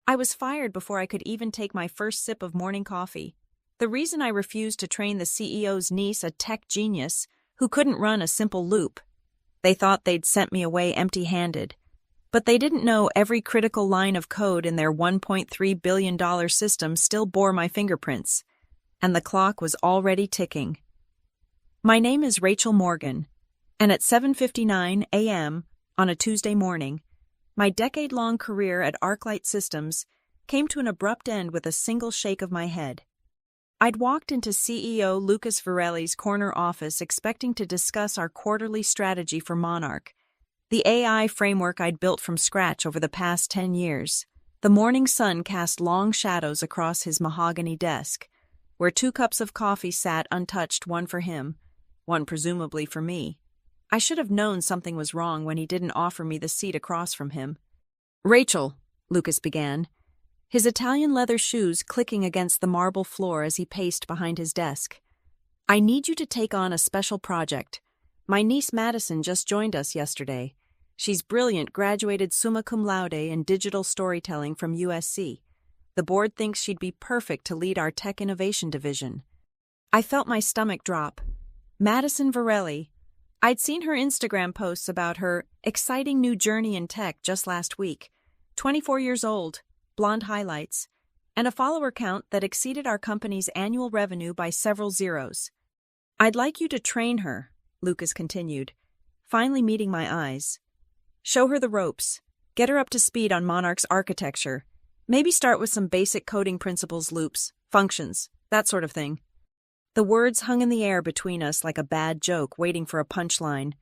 I was fired before I could even take my first sip of morning coffee. The reason I refused to train the CEO's niece, a tech genius, who couldn't run a simple loop. They thought they'd sent me away empty-handed. But they didn't know every critical line of code in their $1.3 billion system still bore my fingerprints. And the clock was already ticking. My name is Rachel Morgan, and at 7:59 a.m. on a Tuesday morning, my decade-long career at ArcLight Systems came to an abrupt end with a single shake of my head. I'd walked into CEO Lucas Varelli's corner office expecting to discuss our quarterly strategy for Monarch, the AI framework I'd built from scratch over the past 10 years. The morning sun cast long shadows across his mahogany desk, where 2 cups of coffee sat untouched, one for him, one presumably for me. I should have known something was wrong when he didn't offer me the seat across from him. "Rachel," Lucas began, his Italian leather shoes clicking against the marble floor as he paced behind his desk. "I need you to take on a special project. My niece Madison just joined us yesterday. She's brilliant, graduated summa cum laude in digital storytelling from USC. The board thinks she'd be perfect to lead our tech innovation division." I felt my stomach drop. Madison Varelli. I'd seen her Instagram posts about her exciting new journey in tech just last week. 24 years old, blonde highlights, and a follower count that exceeded our company's annual revenue by several zeros. "I'd like you to train her," Lucas continued, finally meeting my eyes. "Show her the ropes, get her up to speed on Monarch's architecture. Maybe start with some basic coding principles, loops, functions, that sort of thing." The words hung in the air between us like a bad joke waiting for a punchline.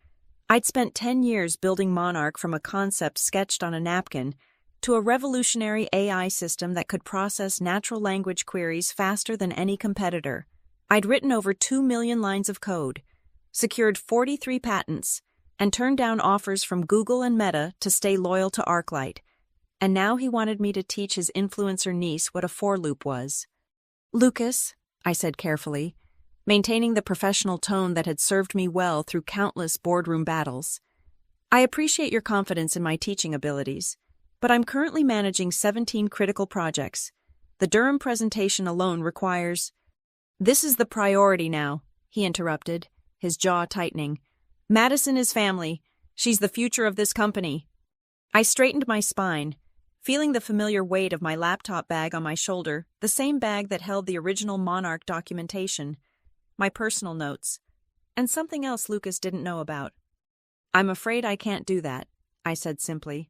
I'd spent 10 years building Monarch from a concept sketched on a napkin to a revolutionary AI system that could process natural language queries faster than any competitor. I'd written over 2 million lines of code, secured 43 patents, and turned down offers from Google and Meta to stay loyal to ArcLight. And now he wanted me to teach his influencer niece what a for loop was. "Lucas," I said carefully, maintaining the professional tone that had served me well through countless boardroom battles, "I appreciate your confidence in my teaching abilities, but I'm currently managing 17 critical projects. The Durham presentation alone requires—" "This is the priority now," he interrupted, his jaw tightening. "Madison is family. She's the future of this company." I straightened my spine, feeling the familiar weight of my laptop bag on my shoulder, the same bag that held the original Monarch documentation, my personal notes, and something else Lucas didn't know about. "I'm afraid I can't do that," I said simply.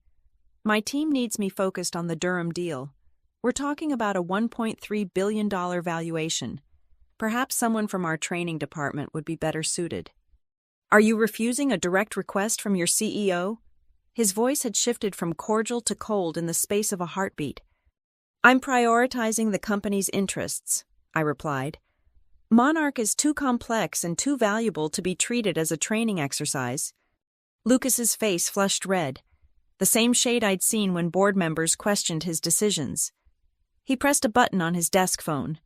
"My team needs me focused on the Durham deal. We're talking about a $1.3 billion valuation. Perhaps someone from our training department would be better suited." "Are you refusing a direct request from your CEO?" His voice had shifted from cordial to cold in the space of a heartbeat. "I'm prioritizing the company's interests," I replied. "Monarch is too complex and too valuable to be treated as a training exercise." Lucas's face flushed red, the same shade I'd seen when board members questioned his decisions. He pressed a button on his desk phone.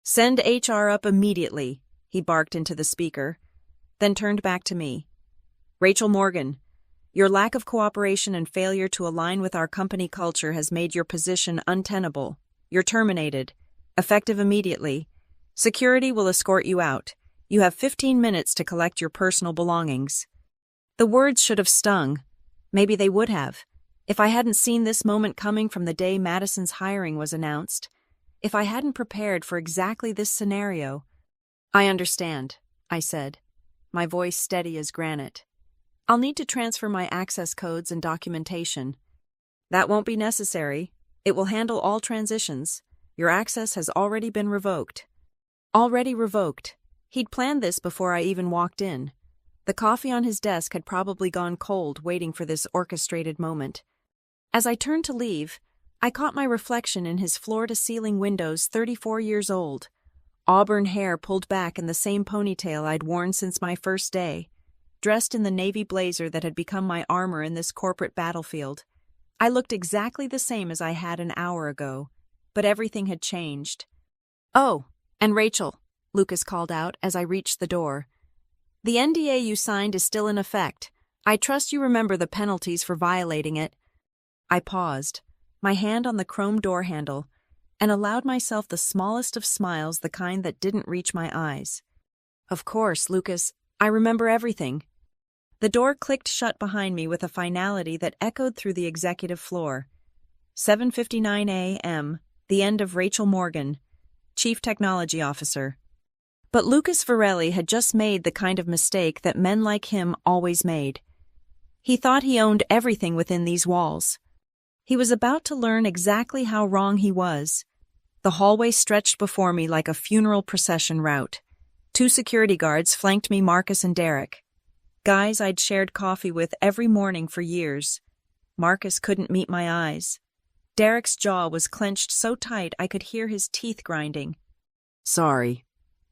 "Send HR up immediately," he barked into the speaker, then turned back to me. "Rachel Morgan, your lack of cooperation and failure to align with our company culture has made your position untenable. You're terminated, effective immediately. Security will escort you out. You have 15 minutes to collect your personal belongings." The words should have stung. Maybe they would have, if I hadn't seen this moment coming from the day Madison's hiring was announced, if I hadn't prepared for exactly this scenario. "I understand," I said, my voice steady as granite. "I'll need to transfer my access codes and documentation." "That won't be necessary. It will handle all transitions. Your access has already been revoked." Already revoked. He'd planned this before I even walked in. The coffee on his desk had probably gone cold waiting for this orchestrated moment. As I turned to leave, I caught my reflection in his floor-to-ceiling windows, 34 years old. Auburn hair pulled back in the same ponytail I'd worn since my first day, dressed in the navy blazer that had become my armor in this corporate battlefield. I looked exactly the same as I had an hour ago, but everything had changed. "Oh, and Rachel," Lucas called out as I reached the door. "The NDA you signed is still in effect. I trust you remember the penalties for violating it." I paused, my hand on the chrome door handle, and allowed myself the smallest of smiles, the kind that didn't reach my eyes. Of course, Lucas, I remember everything. The door clicked shut behind me with a finality that echoed through the executive floor. 7:59 a.m., the end of Rachel Morgan, Chief Technology Officer. But Lucas Varelli had just made the kind of mistake that men like him always made. He thought he owned everything within these walls. He was about to learn exactly how wrong he was. The hallway stretched before me like a funeral procession route. 2 security guards flanked me, Marcus and Derek. Guys I'd shared coffee with every morning for years. Marcus couldn't meet my eyes. Derek's jaw was clenched so tight I could hear his teeth grinding. "Sorry,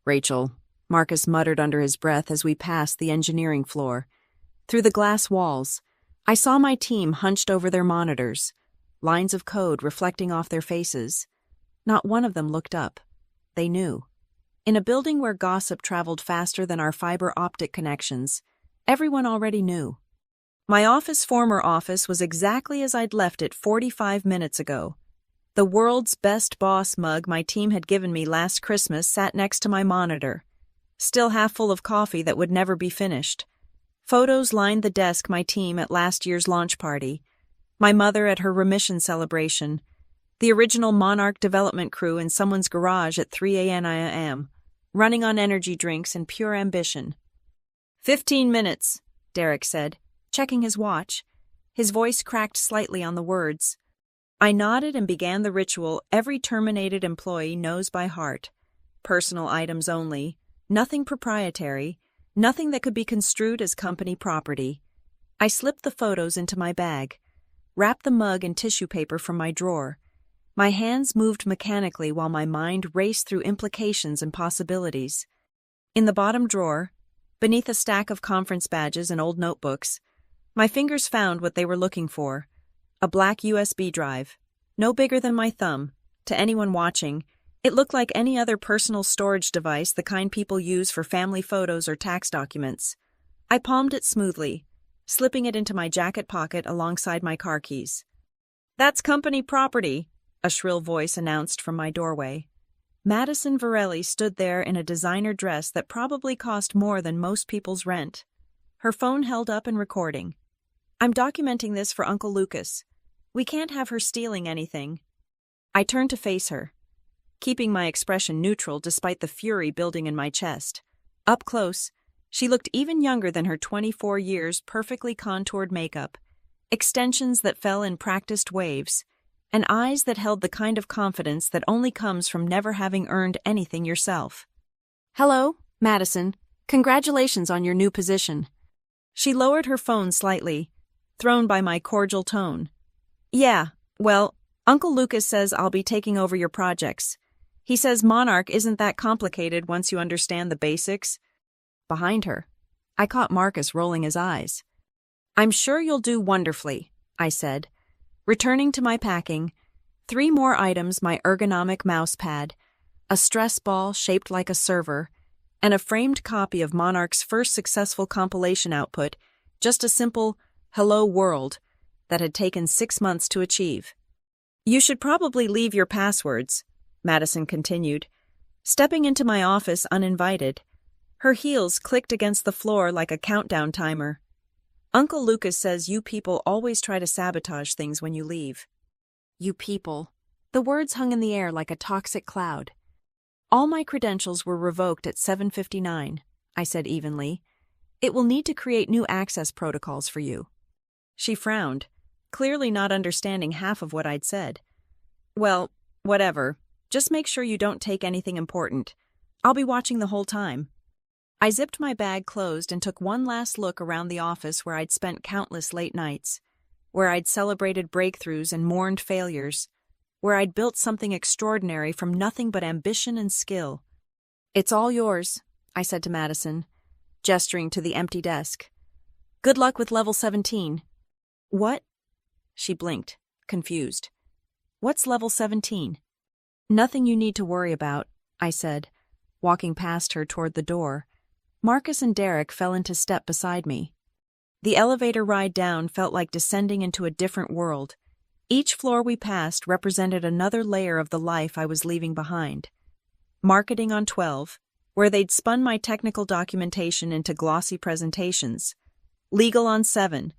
Rachel," Marcus muttered under his breath as we passed the engineering floor. Through the glass walls, I saw my team hunched over their monitors, lines of code reflecting off their faces. Not one of them looked up. They knew. In a building where gossip traveled faster than our fiber optic connections, everyone already knew. My former office was exactly as I'd left it 45 minutes ago. The world's best boss mug my team had given me last Christmas sat next to my monitor, still half full of coffee that would never be finished. Photos lined the desk my team at last year's launch party, my mother at her remission celebration, the original Monarch development crew in someone's garage at 3 a.m., running on energy drinks and pure ambition. 15 minutes, Derek said, checking his watch. His voice cracked slightly on the words. I nodded and began the ritual every terminated employee knows by heart. Personal items only, nothing proprietary, nothing that could be construed as company property. I slipped the photos into my bag, wrapped the mug in tissue paper from my drawer. My hands moved mechanically while my mind raced through implications and possibilities. In the bottom drawer, beneath a stack of conference badges and old notebooks, my fingers found what they were looking for. A black USB drive, no bigger than my thumb. To anyone watching, it looked like any other personal storage device, the kind people use for family photos or tax documents. I palmed it smoothly, slipping it into my jacket pocket alongside my car keys. That's company property, a shrill voice announced from my doorway. Madison Varelli stood there in a designer dress that probably cost more than most people's rent. Her phone held up and recording. I'm documenting this for Uncle Lucas. We can't have her stealing anything. I turned to face her, keeping my expression neutral despite the fury building in my chest. Up close, she looked even younger than her 24 years perfectly contoured makeup, extensions that fell in practiced waves, and eyes that held the kind of confidence that only comes from never having earned anything yourself. Hello, Madison. Congratulations on your new position. She lowered her phone slightly, thrown by my cordial tone. Yeah, well, Uncle Lucas says I'll be taking over your projects. He says Monarch isn't that complicated once you understand the basics. Behind her, I caught Marcus rolling his eyes. I'm sure you'll do wonderfully, I said. Returning to my packing, 3 more items: my ergonomic mouse pad, a stress ball shaped like a server, and a framed copy of Monarch's first successful compilation output, just a simple "Hello World" that had taken 6 months to achieve. You should probably leave your passwords, Madison continued, stepping into my office uninvited. Her heels clicked against the floor like a countdown timer. Uncle Lucas says you people always try to sabotage things when you leave. You people. The words hung in the air like a toxic cloud. All my credentials were revoked at 7:59, I said evenly. It will need to create new access protocols for you. She frowned, clearly not understanding half of what I'd said. Well, whatever. Just make sure you don't take anything important. I'll be watching the whole time. I zipped my bag closed and took one last look around the office where I'd spent countless late nights, where I'd celebrated breakthroughs and mourned failures, where I'd built something extraordinary from nothing but ambition and skill. It's all yours, I said to Madison, gesturing to the empty desk. Good luck with level 17. What? She blinked, confused. What's level 17? Nothing you need to worry about, I said, walking past her toward the door. Marcus and Derek fell into step beside me. The elevator ride down felt like descending into a different world, Each floor we passed represented another layer of the life I was leaving behind. Marketing on 12, where they'd spun my technical documentation into glossy presentations. Legal on 7,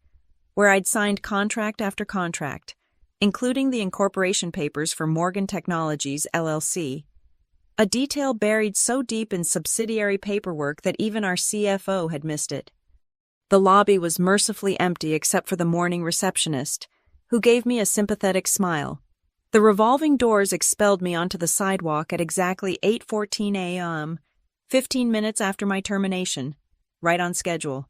where I'd signed contract after contract, including the incorporation papers for Morgan Technologies, LLC. A detail buried so deep in subsidiary paperwork that even our CFO had missed it. The lobby was mercifully empty except for the morning receptionist, who gave me a sympathetic smile. The revolving doors expelled me onto the sidewalk at exactly 8:14 a.m., 15 minutes after my termination, right on schedule.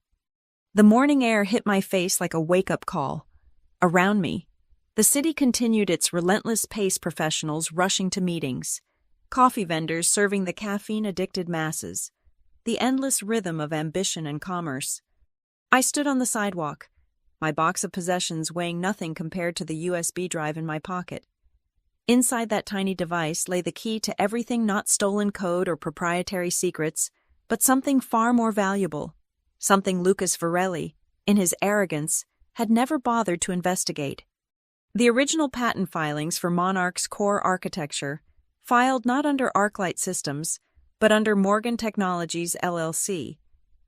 The morning air hit my face like a wake-up call. Around me, the city continued its relentless pace, professionals rushing to meetings, coffee vendors serving the caffeine-addicted masses, the endless rhythm of ambition and commerce. I stood on the sidewalk, my box of possessions weighing nothing compared to the USB drive in my pocket. Inside that tiny device lay the key to everything, not stolen code or proprietary secrets, but something far more valuable, something Lucas Varelli, in his arrogance, had never bothered to investigate. The original patent filings for Monarch's core architecture, filed not under ArcLight Systems, but under Morgan Technologies, LLC,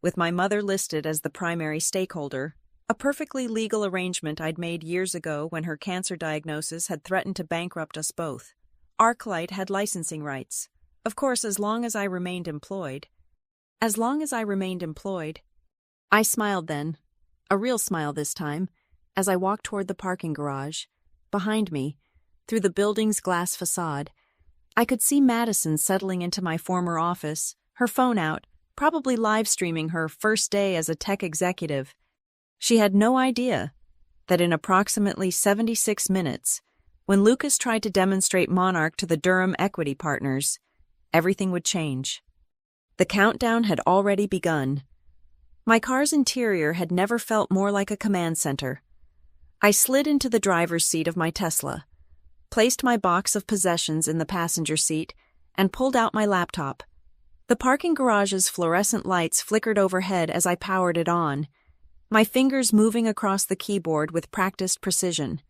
with my mother listed as the primary stakeholder, a perfectly legal arrangement I'd made years ago when her cancer diagnosis had threatened to bankrupt us both. ArcLight had licensing rights, of course, as long as I remained employed. I smiled then, a real smile this time, as I walked toward the parking garage. Behind me, through the building's glass facade, I could see Madison settling into my former office, her phone out, probably live-streaming her first day as a tech executive. She had no idea that in approximately 76 minutes, when Lucas tried to demonstrate Monarch to the Durham equity partners, everything would change. The countdown had already begun. My car's interior had never felt more like a command center. I slid into the driver's seat of my Tesla, placed my box of possessions in the passenger seat, and pulled out my laptop. The parking garage's fluorescent lights flickered overhead as I powered it on, my fingers moving across the keyboard with practiced precision.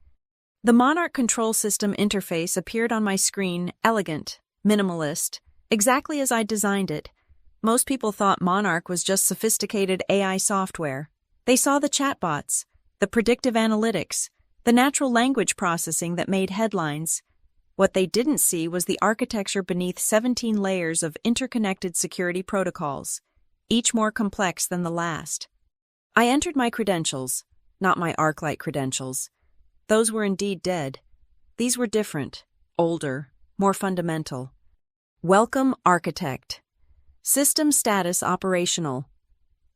The Monarch control system interface appeared on my screen, elegant, minimalist, exactly as I designed it. Most people thought Monarch was just sophisticated AI software. They saw the chatbots, the predictive analytics, the natural language processing that made headlines. What they didn't see was the architecture beneath 17 layers of interconnected security protocols, each more complex than the last. I entered my credentials, not my ArcLight credentials. Those were indeed dead. These were different, older, more fundamental. Welcome, Architect. System status operational.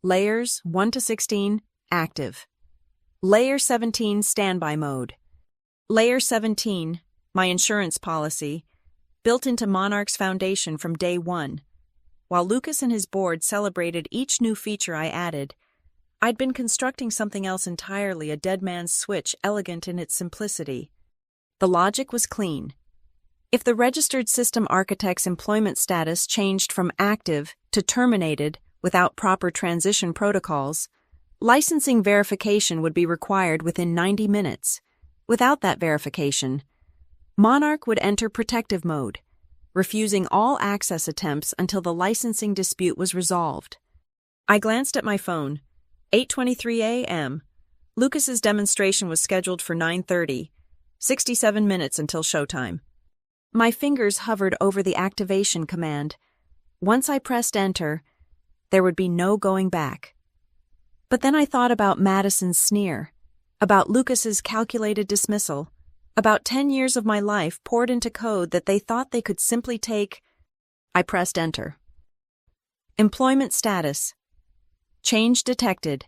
Layers 1 to 16, active. Layer 17, standby mode. Layer 17, my insurance policy, built into Monarch's foundation from day one. While Lucas and his board celebrated each new feature I added, I'd been constructing something else entirely, a dead man's switch, elegant in its simplicity. The logic was clean. If the registered system architect's employment status changed from active to terminated without proper transition protocols, licensing verification would be required within 90 minutes. Without that verification, Monarch would enter protective mode, refusing all access attempts until the licensing dispute was resolved. I glanced at my phone. 8:23 a.m. Lucas's demonstration was scheduled for 9:30, 67 minutes until showtime. My fingers hovered over the activation command. Once I pressed enter, there would be no going back. But then I thought about Madison's sneer, about Lucas's calculated dismissal, about 10 years of my life poured into code that they thought they could simply take. I pressed enter. Employment status. Change detected.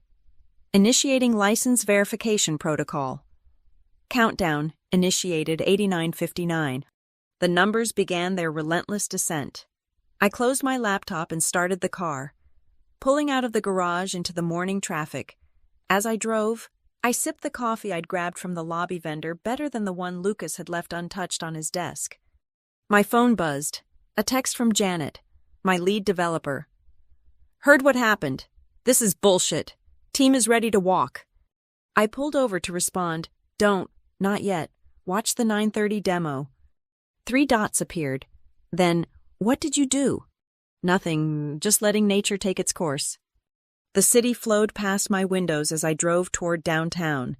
Initiating license verification protocol. Countdown initiated 89:59. The numbers began their relentless descent. I closed my laptop and started the car, pulling out of the garage into the morning traffic. As I drove, I sipped the coffee I'd grabbed from the lobby vendor, better than the one Lucas had left untouched on his desk. My phone buzzed. A text from Janet, my lead developer. Heard what happened. This is bullshit. Team is ready to walk. I pulled over to respond. Don't, not yet. Watch the 9:30 demo. 3 dots appeared. Then, what did you do? Nothing, just letting nature take its course. The city flowed past my windows as I drove toward downtown,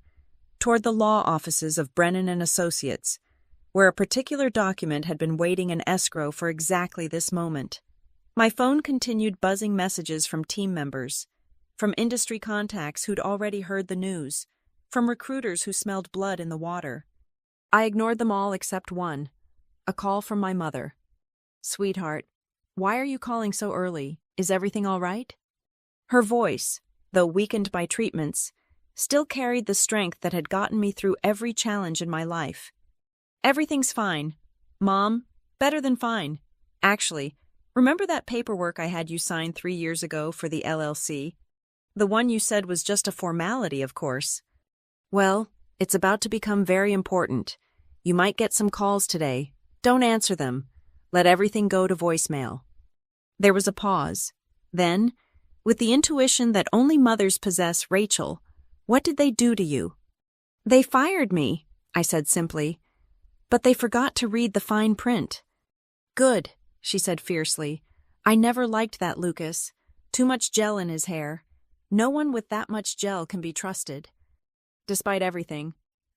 toward the law offices of Brennan and Associates, where a particular document had been waiting in escrow for exactly this moment. My phone continued buzzing messages from team members, from industry contacts who'd already heard the news, from recruiters who smelled blood in the water. I ignored them all except one, a call from my mother. "Sweetheart, why are you calling so early? Is everything all right?" Her voice, though weakened by treatments, still carried the strength that had gotten me through every challenge in my life. "Everything's fine. Mom, better than fine. Actually, remember that paperwork I had you sign 3 years ago for the LLC? The one you said was just a formality, of course. Well, it's about to become very important. You might get some calls today. Don't answer them. Let everything go to voicemail." There was a pause. Then, with the intuition that only mothers possess, "Rachel, what did they do to you?" "They fired me," I said simply. "But they forgot to read the fine print." "Good," she said fiercely. "I never liked that Lucas. Too much gel in his hair. No one with that much gel can be trusted." Despite everything,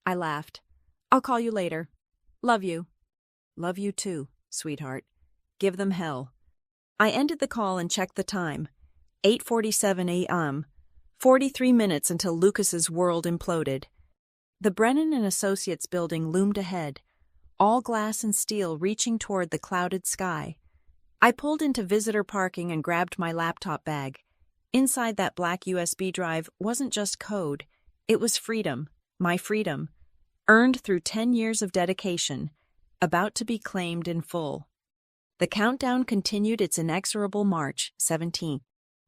I laughed. "I'll call you later. Love you." "Love you too, sweetheart. Give them hell." I ended the call and checked the time. 8:47 a.m., 43 minutes until Lucas's world imploded. The Brennan and Associates building loomed ahead, all glass and steel reaching toward the clouded sky. I pulled into visitor parking and grabbed my laptop bag. Inside that black USB drive wasn't just code, it was freedom, my freedom, earned through 10 years of dedication, about to be claimed in full. The countdown continued its inexorable march, 17th.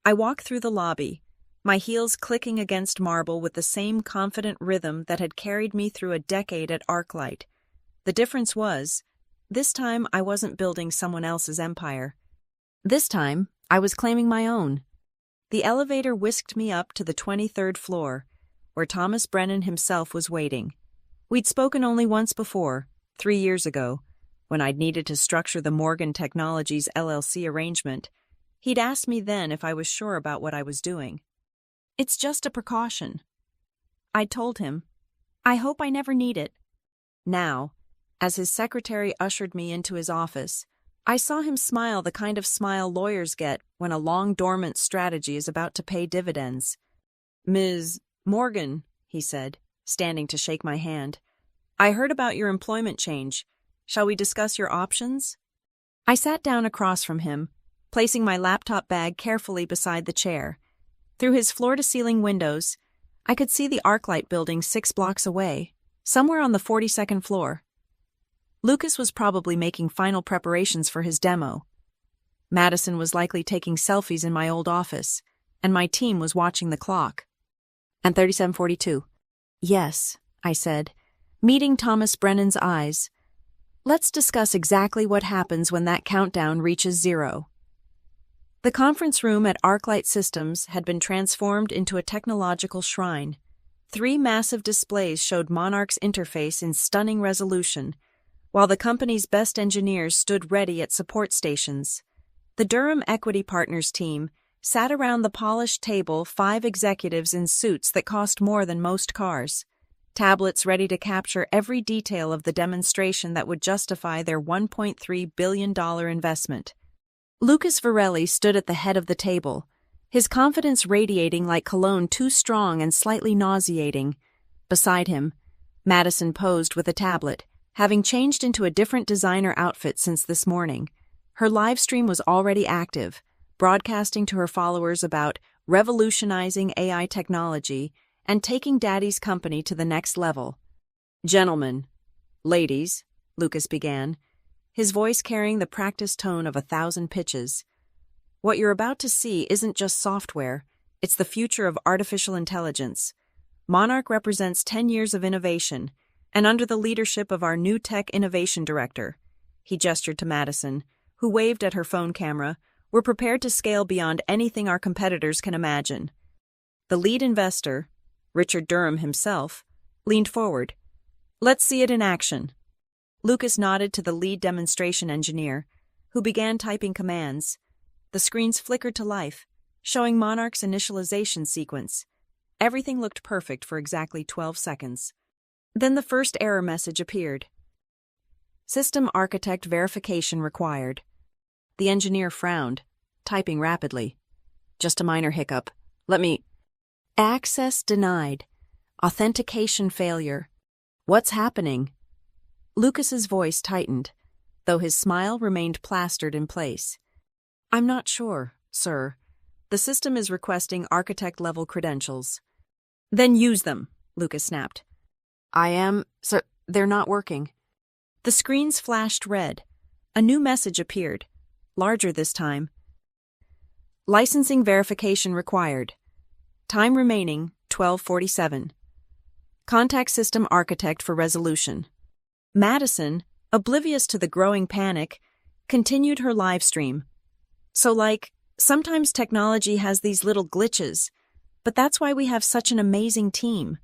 I walked through the lobby, my heels clicking against marble with the same confident rhythm that had carried me through a decade at ArcLight. The difference was, this time I wasn't building someone else's empire. This time, I was claiming my own. The elevator whisked me up to the 23rd floor, where Thomas Brennan himself was waiting. We'd spoken only once before, 3 years ago, when I'd needed to structure the Morgan Technologies LLC arrangement. He'd asked me then if I was sure about what I was doing. "It's just a precaution." I told him, "I hope I never need it." Now, as his secretary ushered me into his office, I saw him smile the kind of smile lawyers get when a long-dormant strategy is about to pay dividends. "Ms. Morgan," he said, standing to shake my hand, "I heard about your employment change. Shall we discuss your options?" I sat down across from him, placing my laptop bag carefully beside the chair. Through his floor-to-ceiling windows, I could see the ArcLight building 6 blocks away, somewhere on the 42nd floor. Lucas was probably making final preparations for his demo. Madison was likely taking selfies in my old office, and my team was watching the clock. And 37:42. "Yes," I said, meeting Thomas Brennan's eyes. "Let's discuss exactly what happens when that countdown reaches 0. The conference room at ArcLight Systems had been transformed into a technological shrine. 3 massive displays showed Monarch's interface in stunning resolution, while the company's best engineers stood ready at support stations. The Durham Equity Partners team sat around the polished table, 5 executives in suits that cost more than most cars, tablets ready to capture every detail of the demonstration that would justify their $1.3 billion investment. Lucas Varelli stood at the head of the table, his confidence radiating like cologne too strong and slightly nauseating. Beside him, Madison posed with a tablet, having changed into a different designer outfit since this morning. Her live stream was already active, broadcasting to her followers about revolutionizing AI technology and taking Daddy's company to the next level. "Gentlemen, ladies," Lucas began, his voice carrying the practiced tone of 1,000 pitches. "What you're about to see isn't just software, it's the future of artificial intelligence. Monarch represents 10 years of innovation, and under the leadership of our new tech innovation director," he gestured to Madison, who waved at her phone camera, "we're prepared to scale beyond anything our competitors can imagine." The lead investor, Richard Durham himself, leaned forward. Let's see it in action. Lucas nodded to the lead demonstration engineer, who began typing commands. The screens flickered to life, showing Monarch's initialization sequence. Everything looked perfect for exactly 12 seconds. Then the first error message appeared. System architect verification required. The engineer frowned, typing rapidly. Just a minor hiccup. Let me... Access denied. Authentication failure. What's happening? Lucas's voice tightened, though his smile remained plastered in place. I'm not sure, sir. The system is requesting architect-level credentials. Then use them, Lucas snapped. Sir, they're not working. The screens flashed red. A new message appeared, larger this time. Licensing verification required. Time remaining, 12:47. Contact system architect for resolution. Madison, oblivious to the growing panic, continued her live stream. So sometimes technology has these little glitches, but that's why we have such an amazing team.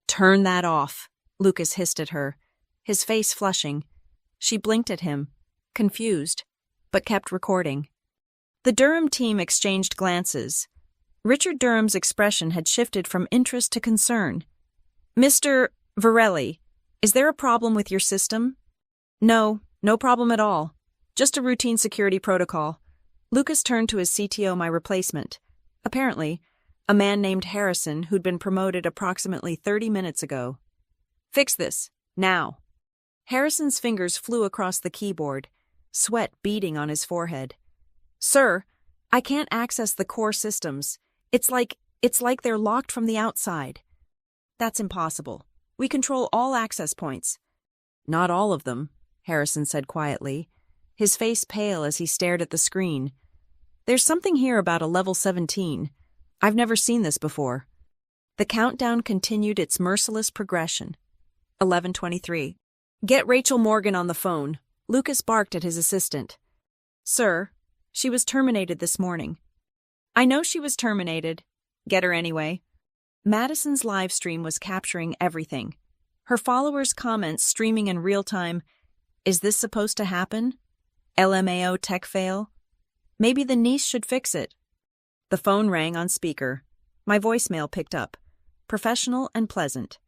Turn that off, Lucas hissed at her, his face flushing. She blinked at him, confused, but kept recording. The Durham team exchanged glances. Richard Durham's expression had shifted from interest to concern. Mr. Varelli, is there a problem with your system? No problem at all. Just a routine security protocol. Lucas turned to his CTO, my replacement. Apparently, a man named Harrison who'd been promoted approximately 30 minutes ago. Fix this, now. Harrison's fingers flew across the keyboard, sweat beading on his forehead. Sir, I can't access the core systems. It's like they're locked from the outside. That's impossible. We control all access points. Not all of them, Harrison said quietly, his face pale as he stared at the screen. There's something here about a level 17. I've never seen this before. The countdown continued its merciless progression. 11:23. Get Rachel Morgan on the phone. Lucas barked at his assistant. Sir, she was terminated this morning. I know she was terminated. Get her anyway. Madison's live stream was capturing everything. Her followers' comments streaming in real time. Is this supposed to happen? LMAO tech fail? Maybe the niece should fix it. The phone rang on speaker. My voicemail picked up. Professional and pleasant.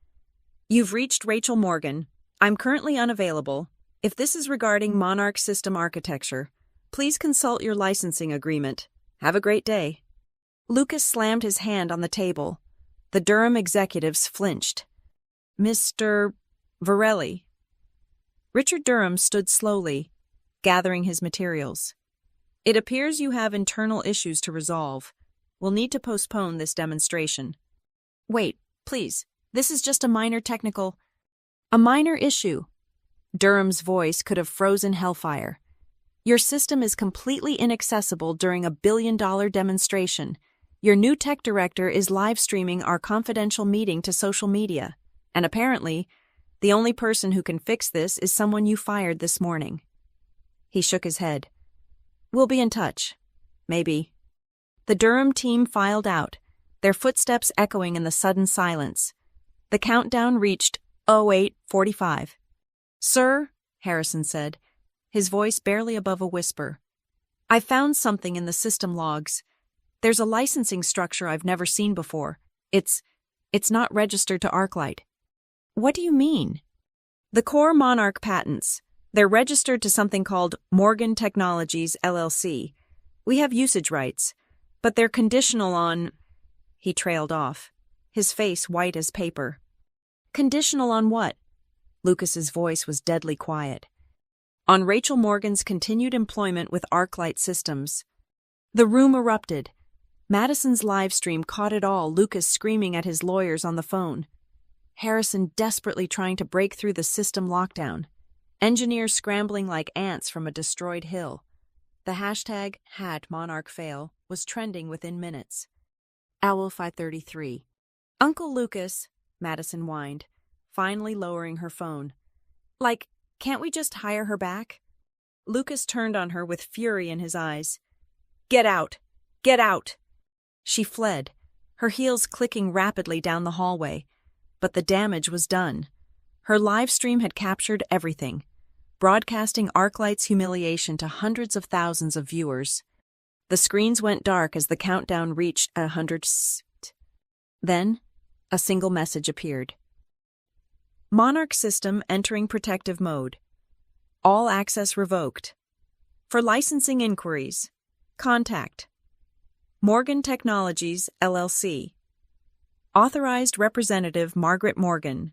You've reached Rachel Morgan. I'm currently unavailable. If this is regarding Monarch system architecture, please consult your licensing agreement. Have a great day. Lucas slammed his hand on the table. The Durham executives flinched. Mr. Varelli. Richard Durham stood slowly, gathering his materials. It appears you have internal issues to resolve. We'll need to postpone this demonstration. Wait, please. This is just a minor technical... A minor issue. Durham's voice could have frozen hellfire. Your system is completely inaccessible during a billion-dollar demonstration. Your new tech director is live streaming our confidential meeting to social media, and apparently, the only person who can fix this is someone you fired this morning. He shook his head. We'll be in touch. Maybe. The Durham team filed out, their footsteps echoing in the sudden silence. The countdown reached 08:45. Sir, Harrison said, his voice barely above a whisper. I found something in the system logs. There's a licensing structure I've never seen before. It's not registered to ArcLight. What do you mean? The core Monarch patents. They're registered to something called Morgan Technologies, LLC. We have usage rights, but they're conditional on... He trailed off, his face white as paper. Conditional on what? Lucas's voice was deadly quiet. On Rachel Morgan's continued employment with ArcLight Systems. The room erupted. Madison's live stream caught it all, Lucas screaming at his lawyers on the phone. Harrison desperately trying to break through the system lockdown. Engineers scrambling like ants from a destroyed hill. The hashtag #HadMonarchFail was trending within minutes. Owl 533. Uncle Lucas, Madison whined, finally lowering her phone. Can't we just hire her back? Lucas turned on her with fury in his eyes. Get out! Get out! She fled, her heels clicking rapidly down the hallway, but the damage was done. Her live stream had captured everything, broadcasting ArcLight's humiliation to hundreds of thousands of viewers. The screens went dark as the countdown reached 100. Then, a single message appeared. Monarch system entering protective mode. All access revoked. For licensing inquiries, contact Morgan Technologies, LLC. Authorized Representative Margaret Morgan.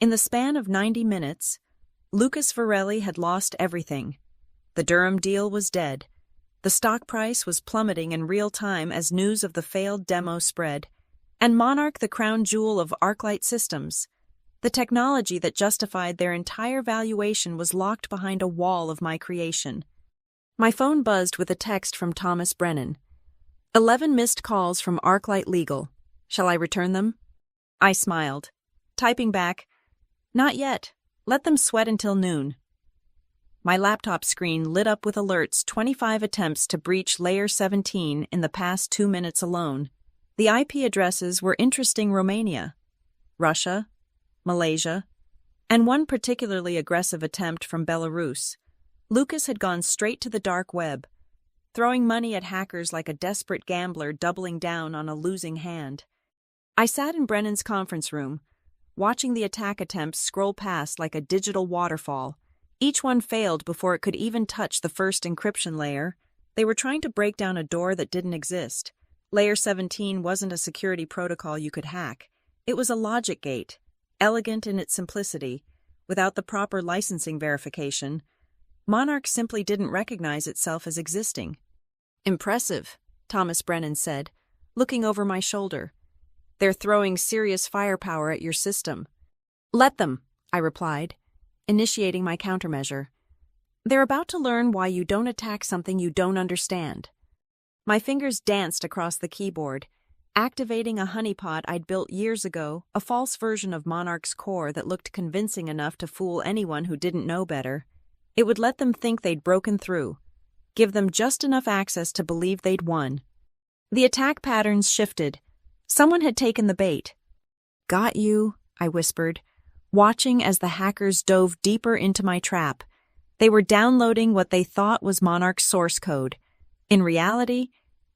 In the span of 90 minutes, Lucas Varelli had lost everything. The Durham deal was dead. The stock price was plummeting in real time as news of the failed demo spread. And Monarch, the crown jewel of ArcLight Systems, the technology that justified their entire valuation, was locked behind a wall of my creation. My phone buzzed with a text from Thomas Brennan. 11 missed calls from ArcLight Legal. Shall I return them? I smiled, typing back, "Not yet. Let them sweat until noon." My laptop screen lit up with alerts: 25 attempts to breach Layer 17 in the past 2 minutes alone. The IP addresses were interesting: Romania, Russia, Malaysia, and one particularly aggressive attempt from Belarus. Lucas had gone straight to the dark web, throwing money at hackers like a desperate gambler doubling down on a losing hand. I sat in Brennan's conference room, watching the attack attempts scroll past like a digital waterfall. Each one failed before it could even touch the first encryption layer. They were trying to break down a door that didn't exist. Layer 17 wasn't a security protocol you could hack. It was a logic gate, elegant in its simplicity. Without the proper licensing verification, Monarch simply didn't recognize itself as existing. "Impressive," Thomas Brennan said, looking over my shoulder. "They're throwing serious firepower at your system." "Let them," I replied, initiating my countermeasure. "They're about to learn why you don't attack something you don't understand." My fingers danced across the keyboard, activating a honeypot I'd built years ago, a false version of Monarch's core that looked convincing enough to fool anyone who didn't know better. It would let them think they'd broken through, give them just enough access to believe they'd won. The attack patterns shifted. Someone had taken the bait. "Got you," I whispered, watching as the hackers dove deeper into my trap. They were downloading what they thought was Monarch's source code. In reality,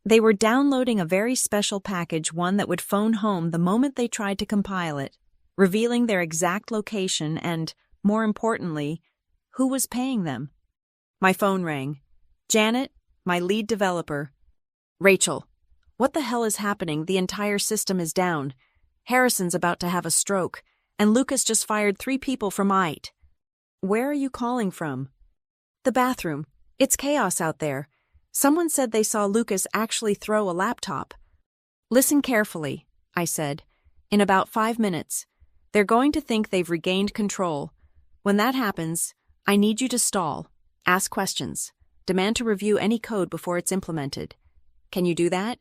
they were downloading a very special package, one that would phone home the moment they tried to compile it, revealing their exact location and, more importantly, who was paying them. My phone rang. Janet, my lead developer. "Rachel, what the hell is happening? The entire system is down. Harrison's about to have a stroke, and Lucas just fired 3 people from IT." "Where are you calling from?" "The bathroom. It's chaos out there. Someone said they saw Lucas actually throw a laptop." "Listen carefully," I said. "In about 5 minutes, they're going to think they've regained control. When that happens, I need you to stall, ask questions, demand to review any code before it's implemented. Can you do that?"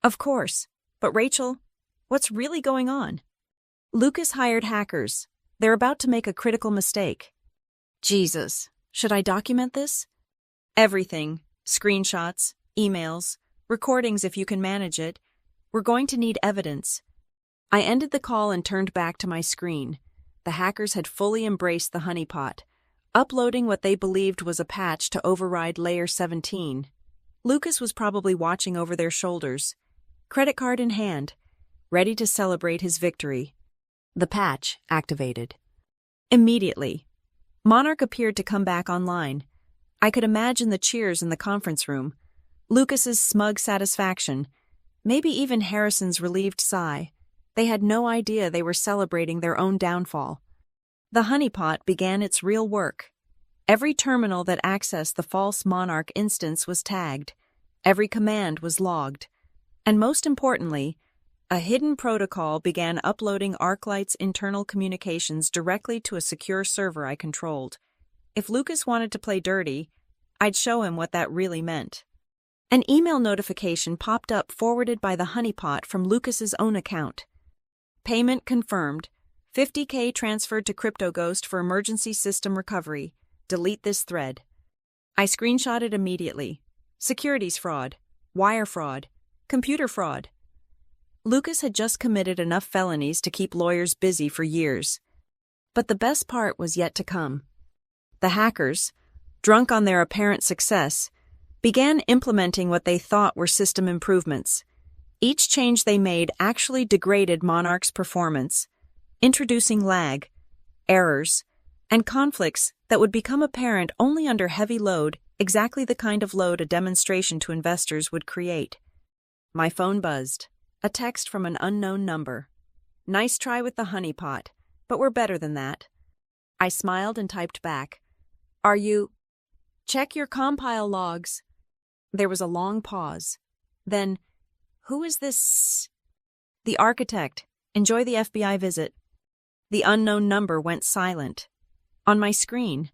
"Of course. But Rachel, what's really going on?" "Lucas hired hackers. They're about to make a critical mistake." "Jesus. Should I document this?" "Everything. Screenshots, emails, recordings if you can manage it. We're going to need evidence." I ended the call and turned back to my screen. The hackers had fully embraced the honeypot, uploading what they believed was a patch to override Layer 17. Lucas was probably watching over their shoulders, credit card in hand, ready to celebrate his victory. The patch activated. Immediately, Monarch appeared to come back online. I could imagine the cheers in the conference room, Lucas's smug satisfaction, maybe even Harrison's relieved sigh. They had no idea they were celebrating their own downfall. The honeypot began its real work. Every terminal that accessed the false Monarch instance was tagged. Every command was logged. And most importantly, a hidden protocol began uploading ArcLight's internal communications directly to a secure server I controlled. If Lucas wanted to play dirty, I'd show him what that really meant. An email notification popped up forwarded by the honeypot from Lucas's own account. "Payment confirmed. 50K transferred to CryptoGhost for emergency system recovery. Delete this thread." I screenshotted immediately. Securities fraud, wire fraud, computer fraud. Lucas had just committed enough felonies to keep lawyers busy for years. But the best part was yet to come. The hackers, drunk on their apparent success, began implementing what they thought were system improvements. Each change they made actually degraded Monarch's performance, introducing lag, errors, and conflicts that would become apparent only under heavy load, exactly the kind of load a demonstration to investors would create. My phone buzzed. A text from an unknown number. "Nice try with the honeypot, but we're better than that." I smiled and typed back, "Are you? Check your compile logs." There was a long pause. Then, "Who is this?" "The architect. Enjoy the FBI visit." The unknown number went silent. On my screen,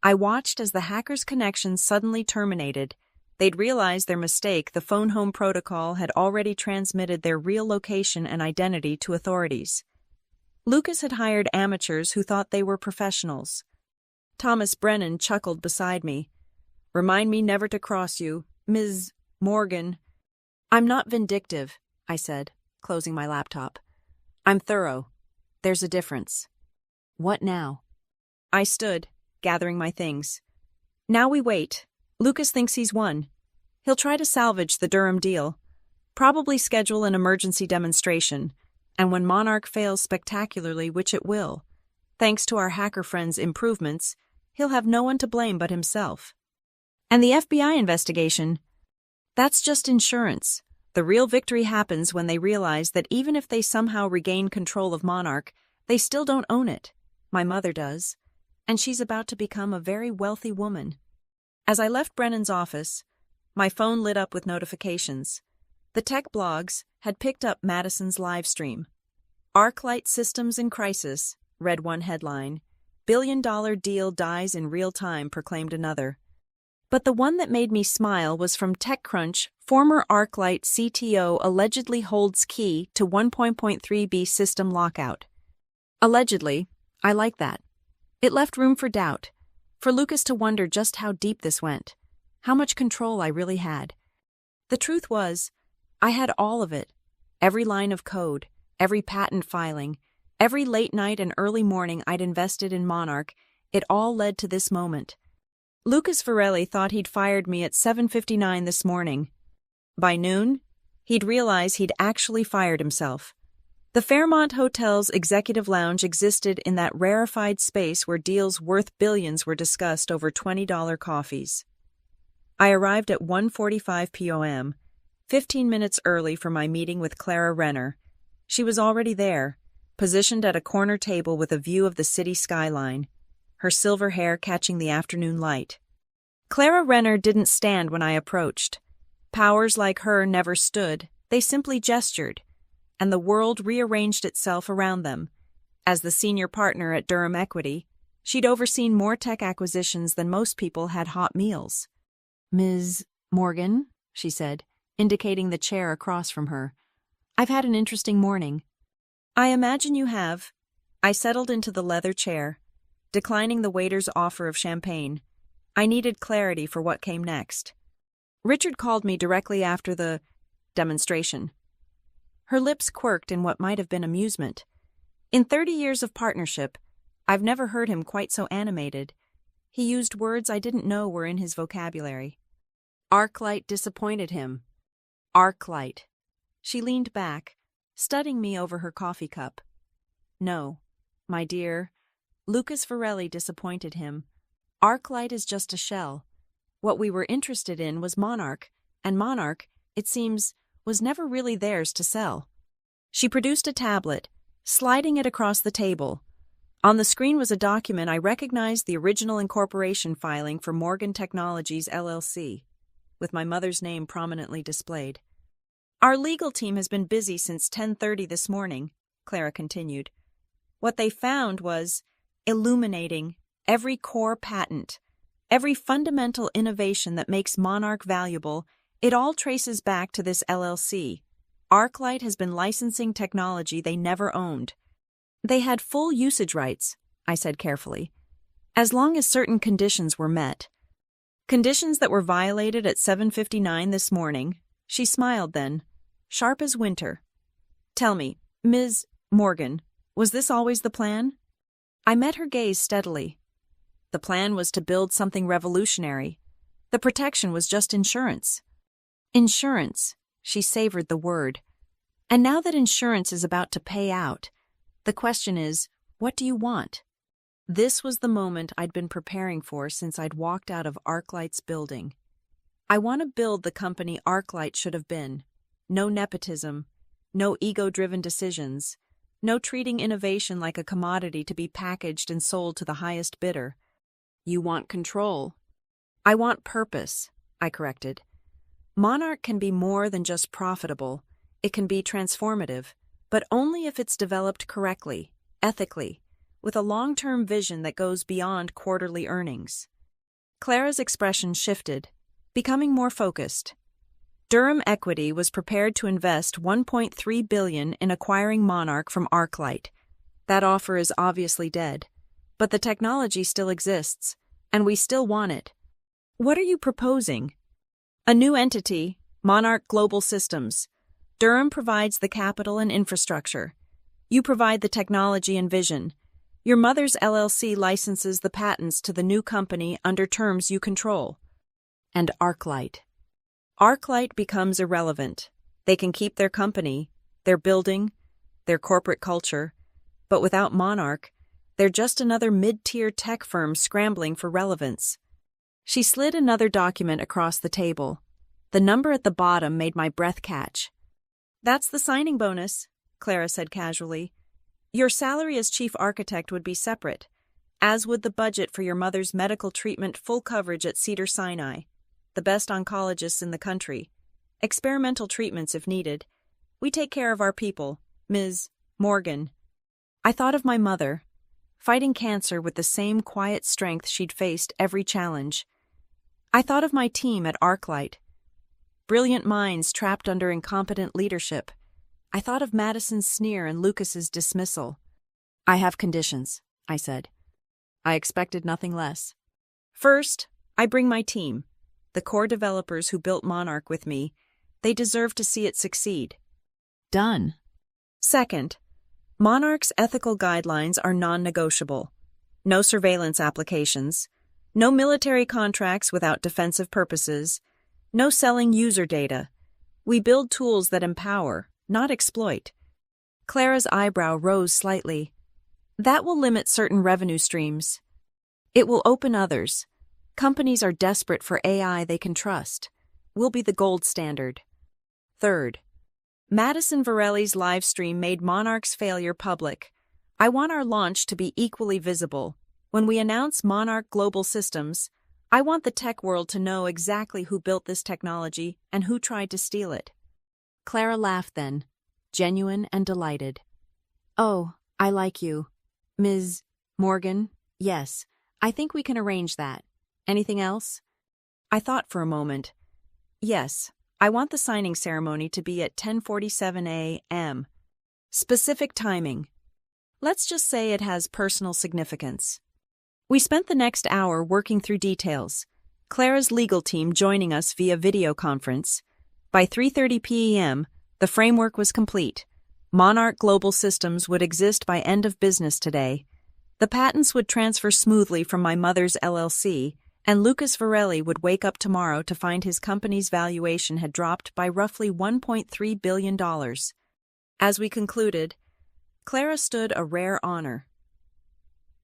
I watched as the hacker's connection suddenly terminated. They'd realized their mistake. The phone home protocol had already transmitted their real location and identity to authorities. Lucas had hired amateurs who thought they were professionals. Thomas Brennan chuckled beside me. "Remind me never to cross you, Ms. Morgan." "I'm not vindictive," I said, closing my laptop. "I'm thorough. There's a difference." "What now?" I stood, gathering my things. "Now we wait. Lucas thinks he's won. He'll try to salvage the Durham deal, probably schedule an emergency demonstration, and when Monarch fails spectacularly, which it will, thanks to our hacker friend's improvements, he'll have no one to blame but himself. And the FBI investigation, that's just insurance. The real victory happens when they realize that even if they somehow regain control of Monarch, they still don't own it. My mother does, and she's about to become a very wealthy woman." As I left Brennan's office, my phone lit up with notifications. The tech blogs had picked up Madison's live stream. "ArcLight Systems in Crisis," read one headline. "Billion-dollar deal dies in real time," proclaimed another. But the one that made me smile was from TechCrunch. Former ArcLight CTO allegedly holds key to 1.3B system lockout. Allegedly, I like that. It left room for doubt, for Lucas to wonder just how deep this went, how much control I really had. The truth was, I had all of it. Every line of code, every patent filing, every late night and early morning I'd invested in Monarch, it all led to this moment. Lucas Varelli thought he'd fired me at 7:59 this morning. By noon, he'd realized he'd actually fired himself. The Fairmont Hotel's executive lounge existed in that rarefied space where deals worth billions were discussed over $20 coffees. I arrived at 1:45 p.m., 15 minutes early for my meeting with Clara Renner. She was already there, positioned at a corner table with a view of the city skyline, her silver hair catching the afternoon light. Clara Renner didn't stand when I approached. Powers like her never stood, they simply gestured, and the world rearranged itself around them. As the senior partner at Durham Equity, she'd overseen more tech acquisitions than most people had hot meals. "Ms. Morgan," she said, indicating the chair across from her. "I've had an interesting morning." "I imagine you have." I settled into the leather chair, declining the waiter's offer of champagne. I needed clarity for what came next. "Richard called me directly after the demonstration." Her lips quirked in what might have been amusement. In 30 years of partnership, I've never heard him quite so animated. He used words I didn't know were in his vocabulary. "ArcLight disappointed him." "ArcLight." She leaned back, studying me over her coffee cup. "No, my dear, Lucas Varelli disappointed him. ArcLight is just a shell. What we were interested in was Monarch, and Monarch, it seems, was never really theirs to sell." She produced a tablet, sliding it across the table. On the screen was a document I recognized, the original incorporation filing for Morgan Technologies LLC, with my mother's name prominently displayed. "Our legal team has been busy since 10:30 this morning," Clara continued. "What they found was illuminating every core patent, every fundamental innovation that makes Monarch valuable. It all traces back to this LLC. ArcLight has been licensing technology they never owned. They had full usage rights," I said carefully, "as long as certain conditions were met. Conditions that were violated at 7:59 this morning." She smiled then, sharp as winter. "Tell me, Ms. Morgan, was this always the plan?" I met her gaze steadily. The plan was to build something revolutionary. The protection was just insurance. Insurance, she savored the word. And now that insurance is about to pay out, the question is, what do you want? This was the moment I'd been preparing for since I'd walked out of ArcLight's building. I want to build the company ArcLight should have been. No nepotism, no ego-driven decisions, no treating innovation like a commodity to be packaged and sold to the highest bidder. You want control. I want purpose, I corrected. Monarch can be more than just profitable. It can be transformative, but only if it's developed correctly, ethically, with a long-term vision that goes beyond quarterly earnings. Clara's expression shifted, becoming more focused. Durham Equity was prepared to invest $1.3 billion in acquiring Monarch from ArcLight. That offer is obviously dead, but the technology still exists, and we still want it. What are you proposing? A new entity, Monarch Global Systems. Durham provides the capital and infrastructure. You provide the technology and vision. Your mother's LLC licenses the patents to the new company under terms you control. And ArcLight. ArcLight becomes irrelevant. They can keep their company, their building, their corporate culture, but without Monarch, they're just another mid-tier tech firm scrambling for relevance. She slid another document across the table. The number at the bottom made my breath catch. That's the signing bonus, Clara said casually. Your salary as chief architect would be separate, as would the budget for your mother's medical treatment, full coverage at Cedars-Sinai, the best oncologists in the country. Experimental treatments if needed. We take care of our people, Ms. Morgan. I thought of my mother, fighting cancer with the same quiet strength she'd faced every challenge. I thought of my team at ArcLight. Brilliant minds trapped under incompetent leadership. I thought of Madison's sneer and Lucas's dismissal. I have conditions, I said. I expected nothing less. First, I bring my team, the core developers who built Monarch with me. They deserve to see it succeed. Done. Second, Monarch's ethical guidelines are non-negotiable. No surveillance applications, no military contracts without defensive purposes, no selling user data. We build tools that empower, not exploit. Clara's eyebrow rose slightly. That will limit certain revenue streams. It will open others. Companies are desperate for AI they can trust. We'll be the gold standard. Third, Madison Varelli's live stream made Monarch's failure public. I want our launch to be equally visible. When we announce Monarch Global Systems, I want the tech world to know exactly who built this technology and who tried to steal it. Clara laughed then, genuine and delighted. Oh, I like you. Ms. Morgan, yes, I think we can arrange that. Anything else? I thought for a moment. Yes, I want the signing ceremony to be at 10:47 a.m. Specific timing. Let's just say it has personal significance. We spent the next hour working through details, Clara's legal team joining us via video conference. By 3:30 p.m., the framework was complete. Monarch Global Systems would exist by end of business today. The patents would transfer smoothly from my mother's LLC, and Lucas Varelli would wake up tomorrow to find his company's valuation had dropped by roughly $1.3 billion. As we concluded, Clara stood a rare honor.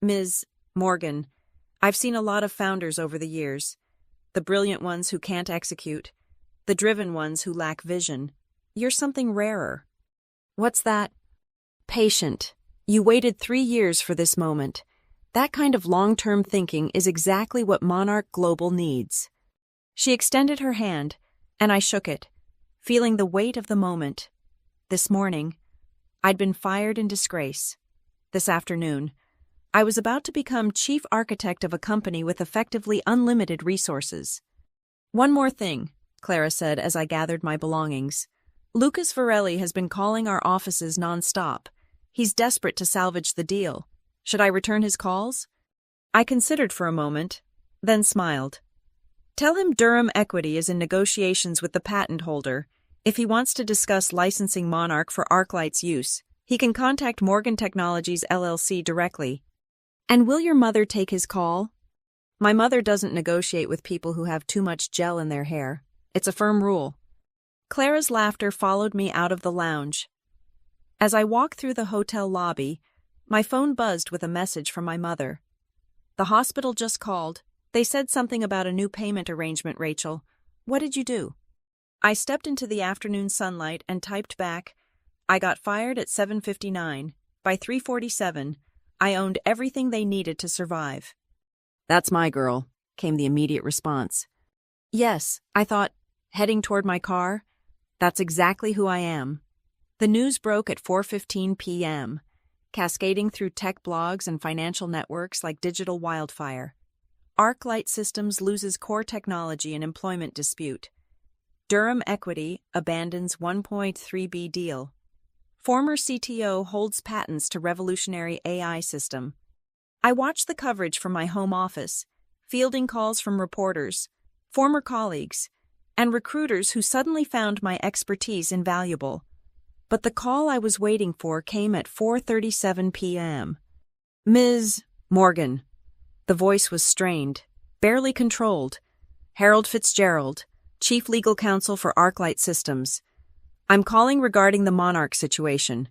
Ms. Morgan, I've seen a lot of founders over the years. The brilliant ones who can't execute. The driven ones who lack vision. You're something rarer. What's that? Patient. You waited 3 years for this moment. That kind of long-term thinking is exactly what Monarch Global needs. She extended her hand, and I shook it, feeling the weight of the moment. This morning, I'd been fired in disgrace. This afternoon, I was about to become chief architect of a company with effectively unlimited resources. One more thing, Clara said as I gathered my belongings. Lucas Varelli has been calling our offices nonstop. He's desperate to salvage the deal. Should I return his calls? I considered for a moment, then smiled. Tell him Durham Equity is in negotiations with the patent holder. If he wants to discuss licensing Monarch for ArcLight's use, he can contact Morgan Technologies LLC directly. And will your mother take his call? My mother doesn't negotiate with people who have too much gel in their hair. It's a firm rule. Clara's laughter followed me out of the lounge. As I walked through the hotel lobby, my phone buzzed with a message from my mother. The hospital just called. They said something about a new payment arrangement, Rachel. What did you do? I stepped into the afternoon sunlight and typed back, I got fired at 7:59. By 3:47, I owned everything they needed to survive. That's my girl, came the immediate response. Yes, I thought, heading toward my car. That's exactly who I am. The news broke at 4:15 p.m., cascading through tech blogs and financial networks like digital wildfire. Arclight Systems loses core technology in employment dispute. Durham Equity abandons $1.3 billion deal. Former CTO holds patents to revolutionary AI system. I watched the coverage from my home office, fielding calls from reporters, former colleagues, and recruiters who suddenly found my expertise invaluable. But the call I was waiting for came at 4:37 p.m. Ms. Morgan. The voice was strained, barely controlled. Harold Fitzgerald, Chief Legal Counsel for Arclight Systems. I'm calling regarding the Monarch situation.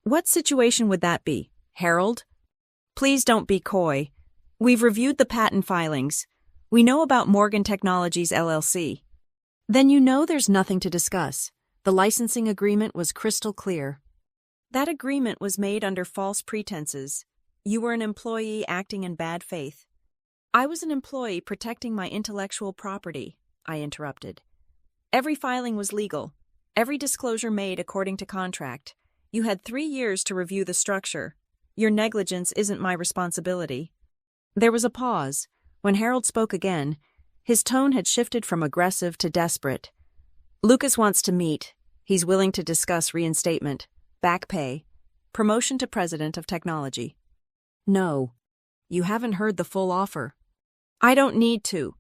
What situation would that be, Harold? Please don't be coy. We've reviewed the patent filings. We know about Morgan Technologies LLC. Then you know there's nothing to discuss. The licensing agreement was crystal clear. That agreement was made under false pretenses. You were an employee acting in bad faith. I was an employee protecting my intellectual property, I interrupted. Every filing was legal. Every disclosure made according to contract. You had 3 years to review the structure. Your negligence isn't my responsibility. There was a pause. When Harold spoke again, his tone had shifted from aggressive to desperate. Lucas wants to meet. He's willing to discuss reinstatement, back pay, promotion to president of technology. No, you haven't heard the full offer. I don't need to.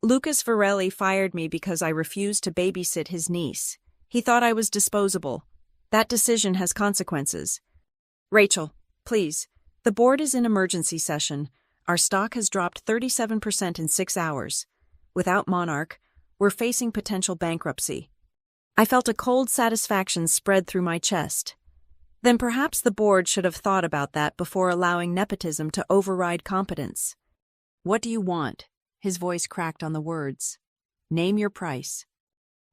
Lucas Varelli fired me because I refused to babysit his niece. He thought I was disposable. That decision has consequences. Rachel, please. The board is in emergency session. Our stock has dropped 37% in 6 hours. Without Monarch, we're facing potential bankruptcy. I felt a cold satisfaction spread through my chest. Then perhaps the board should have thought about that before allowing nepotism to override competence. What do you want? His voice cracked on the words. Name your price.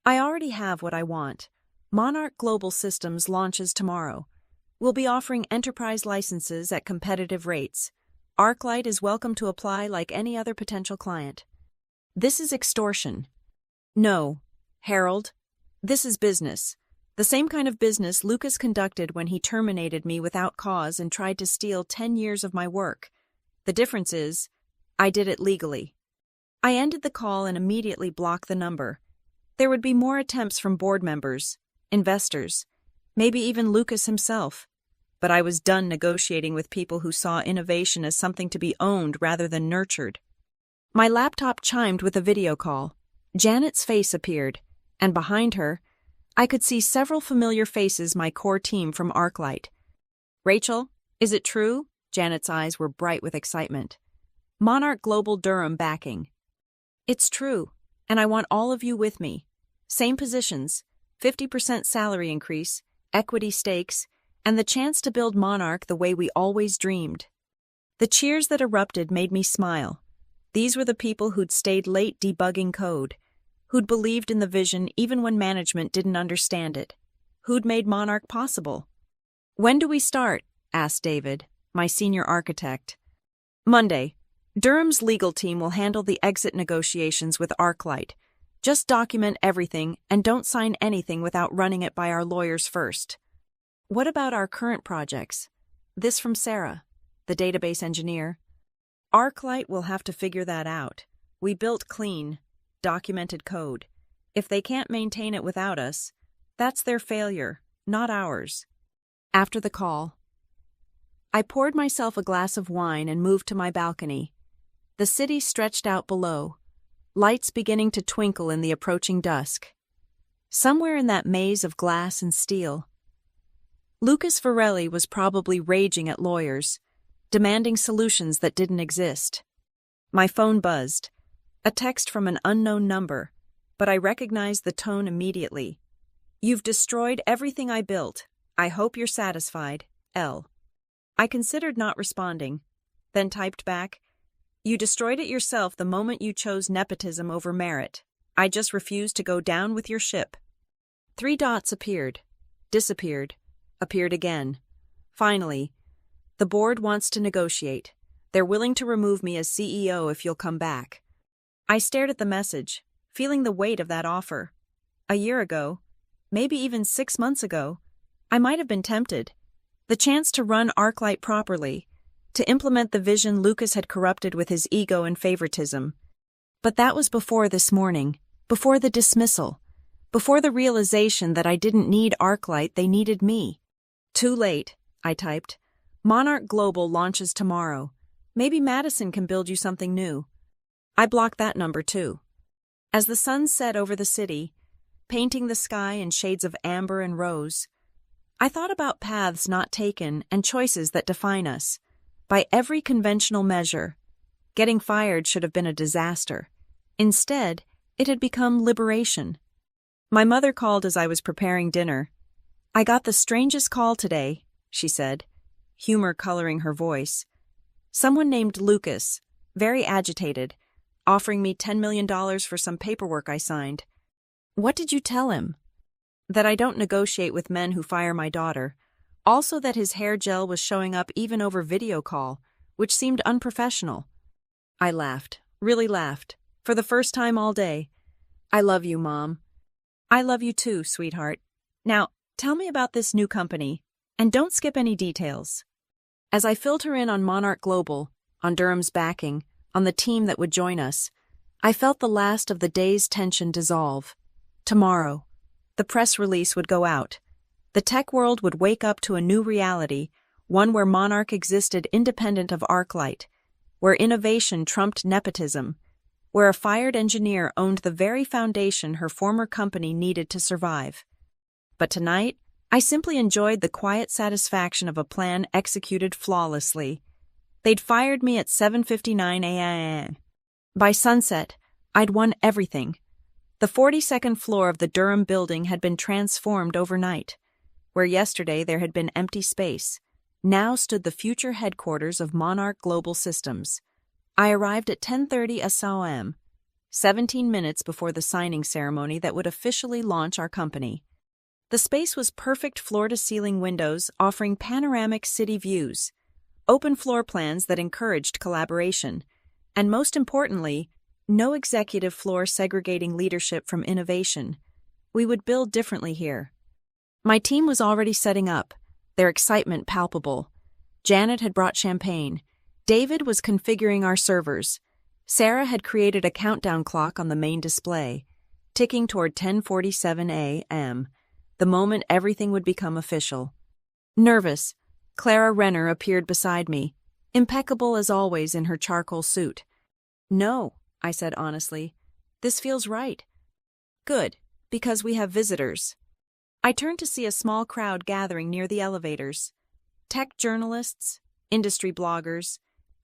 I already have what I want. Monarch Global Systems launches tomorrow. We'll be offering enterprise licenses at competitive rates. Arclight is welcome to apply like any other potential client. This is extortion. No, Harold. This is business. The same kind of business Lucas conducted when he terminated me without cause and tried to steal 10 years of my work. The difference is, I did it legally. I ended the call and immediately blocked the number. There would be more attempts from board members, investors, maybe even Lucas himself. But I was done negotiating with people who saw innovation as something to be owned rather than nurtured. My laptop chimed with a video call. Janet's face appeared, and behind her, I could see several familiar faces, my core team from Arclight. Rachel, is it true? Janet's eyes were bright with excitement. Monarch Global Durham backing. It's true, and I want all of you with me. Same positions, 50% salary increase, equity stakes, and the chance to build Monarch the way we always dreamed. The cheers that erupted made me smile. These were the people who'd stayed late debugging code, who'd believed in the vision even when management didn't understand it, who'd made Monarch possible. When do we start? Asked David, my senior architect. Monday. Durham's legal team will handle the exit negotiations with Arclight. Just document everything and don't sign anything without running it by our lawyers first. What about our current projects? This from Sarah, the database engineer. Arclight will have to figure that out. We built clean, documented code. If they can't maintain it without us, that's their failure, not ours. After the call, I poured myself a glass of wine and moved to my balcony. The city stretched out below, lights beginning to twinkle in the approaching dusk. Somewhere in that maze of glass and steel, Lucas Varelli was probably raging at lawyers, demanding solutions that didn't exist. My phone buzzed. A text from an unknown number, but I recognized the tone immediately. "You've destroyed everything I built. I hope you're satisfied, L." I considered not responding, then typed back, "You destroyed it yourself the moment you chose nepotism over merit. I just refuse to go down with your ship." 3 dots appeared, disappeared, appeared again. Finally, "The board wants to negotiate. They're willing to remove me as CEO if you'll come back." I stared at the message, feeling the weight of that offer. A year ago, maybe even 6 months ago, I might have been tempted. The chance to run ArcLight properly, to implement the vision Lucas had corrupted with his ego and favoritism. But that was before this morning, before the dismissal, before the realization that I didn't need ArcLight, they needed me. "Too late," I typed. "Monarch Global launches tomorrow. Maybe Madison can build you something new." I blocked that number too. As the sun set over the city, painting the sky in shades of amber and rose, I thought about paths not taken and choices that define us. By every conventional measure, getting fired should have been a disaster. Instead, it had become liberation. My mother called as I was preparing dinner. "I got the strangest call today," she said, humor coloring her voice. "Someone named Lucas, very agitated, offering me $10 million for some paperwork I signed." "What did you tell him?" "That I don't negotiate with men who fire my daughter. Also that his hair gel was showing up even over video call, which seemed unprofessional." I laughed, really laughed, for the first time all day. "I love you, Mom." "I love you too, sweetheart. Now, tell me about this new company, and don't skip any details." As I filled her in on Monarch Global, on Durham's backing, on the team that would join us, I felt the last of the day's tension dissolve. Tomorrow, the press release would go out. The tech world would wake up to a new reality, one where Monarch existed independent of ArcLight, where innovation trumped nepotism, where a fired engineer owned the very foundation her former company needed to survive. But tonight, I simply enjoyed the quiet satisfaction of a plan executed flawlessly. They'd fired me at 7:59 a.m. By sunset, I'd won everything. The 42nd floor of the Durham building had been transformed overnight. Where yesterday there had been empty space, now stood the future headquarters of Monarch Global Systems. I arrived at 10:30 a.m., 17 minutes before the signing ceremony that would officially launch our company. The space was perfect floor-to-ceiling windows offering panoramic city views, open floor plans that encouraged collaboration, and most importantly, no executive floor segregating leadership from innovation. We would build differently here. My team was already setting up, their excitement palpable. Janet had brought champagne. David was configuring our servers. Sarah had created a countdown clock on the main display, ticking toward 10:47 a.m., the moment everything would become official. Nervous, Clara Renner appeared beside me, impeccable as always in her charcoal suit. "No," I said honestly, "this feels right." "Good, because we have visitors." I turned to see a small crowd gathering near the elevators. Tech journalists, industry bloggers,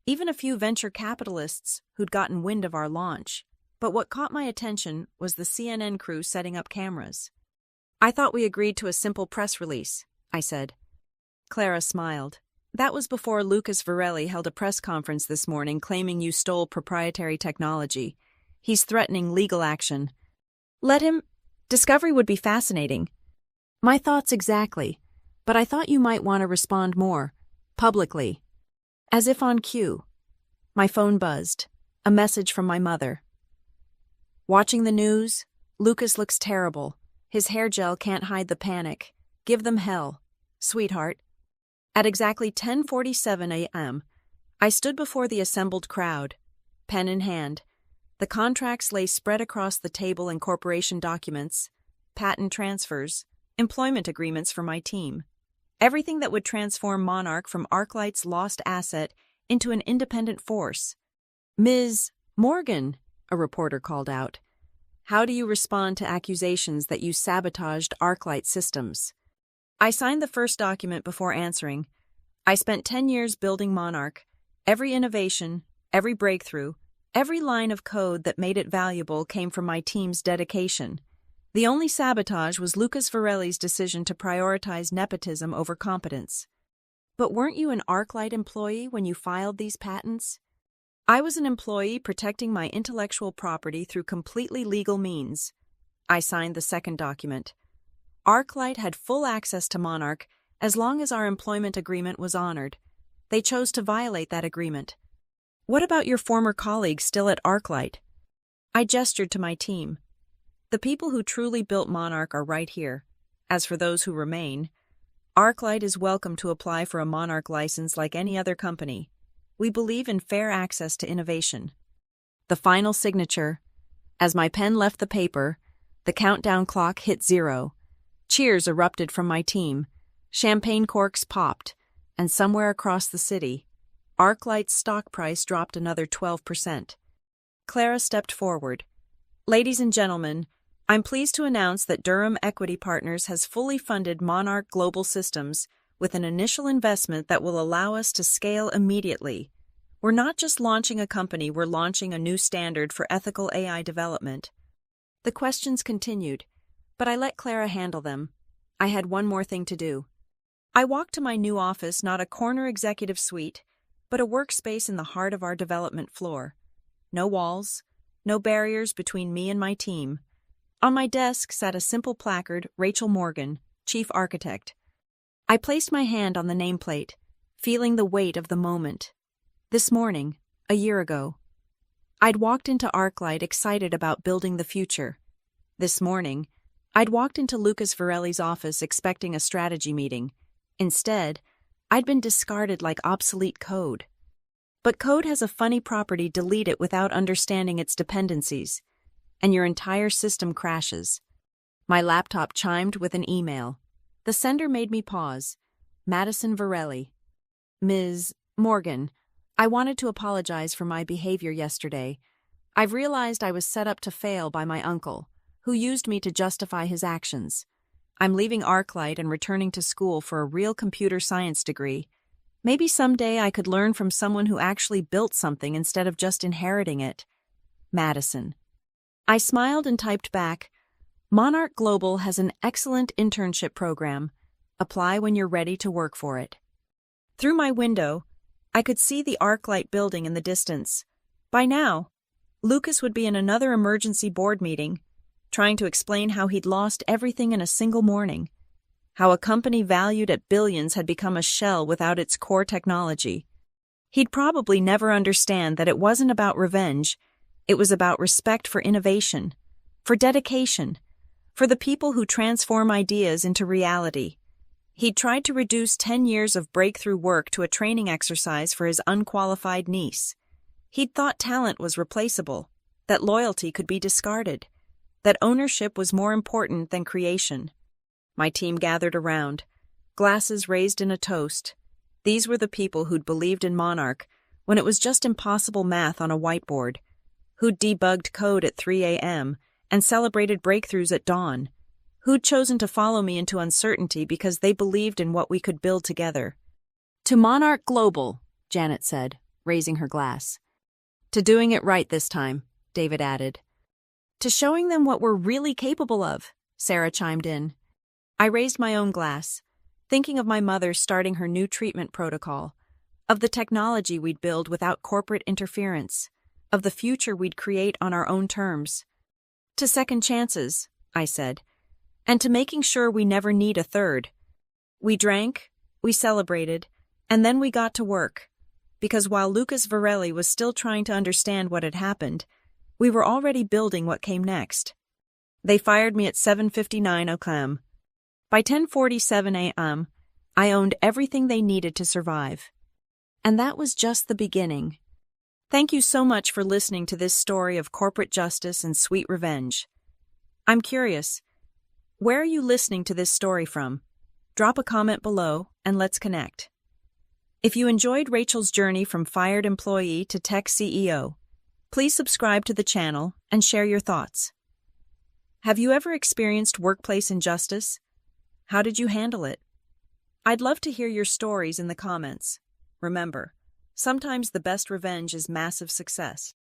even a few venture capitalists who'd gotten wind of our launch. But what caught my attention was the CNN crew setting up cameras. "I thought we agreed to a simple press release," I said. Clara smiled. "That was before Lucas Varelli held a press conference this morning claiming you stole proprietary technology. He's threatening legal action." "Let him. Discovery would be fascinating." "My thoughts exactly, but I thought you might want to respond more, publicly." As if on cue, my phone buzzed, a message from my mother. "Watching the news? Lucas looks terrible. His hair gel can't hide the panic. Give them hell, sweetheart." At exactly 10:47 a.m., I stood before the assembled crowd, pen in hand. The contracts lay spread across the table in corporation documents, patent transfers, employment agreements for my team. Everything that would transform Monarch from ArcLight's lost asset into an independent force. "Ms. Morgan," a reporter called out, "how do you respond to accusations that you sabotaged ArcLight systems?" I signed the first document before answering. I spent 10 years building Monarch. Every innovation, every breakthrough, every line of code that made it valuable came from my team's dedication. The only sabotage was Lucas Varelli's decision to prioritize nepotism over competence. But weren't you an ArcLight employee when you filed these patents? I was an employee protecting my intellectual property through completely legal means. I signed the second document. ArcLight had full access to Monarch as long as our employment agreement was honored. They chose to violate that agreement. What about your former colleagues still at ArcLight? I gestured to my team. The people who truly built Monarch are right here. As for those who remain, ArcLight is welcome to apply for a Monarch license like any other company. We believe in fair access to innovation. The final signature. As my pen left the paper, the countdown clock hit 0. Cheers erupted from my team. Champagne corks popped, and somewhere across the city, ArcLight's stock price dropped another 12%. Clara stepped forward. Ladies and gentlemen, I'm pleased to announce that Durham Equity Partners has fully funded Monarch Global Systems with an initial investment that will allow us to scale immediately. We're not just launching a company, we're launching a new standard for ethical AI development. The questions continued, but I let Clara handle them. I had one more thing to do. I walked to my new office, not a corner executive suite, but a workspace in the heart of our development floor. No walls, no barriers between me and my team. On my desk sat a simple placard, Rachel Morgan, Chief Architect. I placed my hand on the nameplate, feeling the weight of the moment. This morning, a year ago, I'd walked into ArcLight excited about building the future. This morning, I'd walked into Lucas Varelli's office expecting a strategy meeting. Instead, I'd been discarded like obsolete code. But code has a funny property: delete it without understanding its dependencies, and your entire system crashes. My laptop chimed with an email. The sender made me pause. Madison Varelli. Ms. Morgan, I wanted to apologize for my behavior yesterday. I've realized I was set up to fail by my uncle, who used me to justify his actions. I'm leaving ArcLight and returning to school for a real computer science degree. Maybe someday I could learn from someone who actually built something instead of just inheriting it. Madison. I smiled and typed back, Monarch Global has an excellent internship program. Apply when you're ready to work for it. Through my window, I could see the ArcLight building in the distance. By now, Lucas would be in another emergency board meeting, trying to explain how he'd lost everything in a single morning, how a company valued at billions had become a shell without its core technology. He'd probably never understand that it wasn't about revenge, it was about respect for innovation, for dedication, for the people who transform ideas into reality. He'd tried to reduce 10 years of breakthrough work to a training exercise for his unqualified niece. He'd thought talent was replaceable, that loyalty could be discarded, that ownership was more important than creation. My team gathered around, glasses raised in a toast. These were the people who'd believed in Monarch when it was just impossible math on a whiteboard, who'd debugged code at 3 a.m. and celebrated breakthroughs at dawn, who'd chosen to follow me into uncertainty because they believed in what we could build together. To Monarch Global, Janet said, raising her glass. To doing it right this time, David added. To showing them what we're really capable of, Sarah chimed in. I raised my own glass, thinking of my mother starting her new treatment protocol, of the technology we'd build without corporate interference, of the future we'd create on our own terms. To second chances, I said, and to making sure we never need a third. We drank, we celebrated, and then we got to work, because while Lucas Varelli was still trying to understand what had happened, we were already building what came next. They fired me at 7:59 a.m. By 10:47 a.m., I owned everything they needed to survive. And that was just the beginning. Thank you so much for listening to this story of corporate justice and sweet revenge. I'm curious, where are you listening to this story from? Drop a comment below and let's connect. If you enjoyed Rachel's journey from fired employee to tech CEO, please subscribe to the channel and share your thoughts. Have you ever experienced workplace injustice? How did you handle it? I'd love to hear your stories in the comments. Remember, sometimes the best revenge is massive success.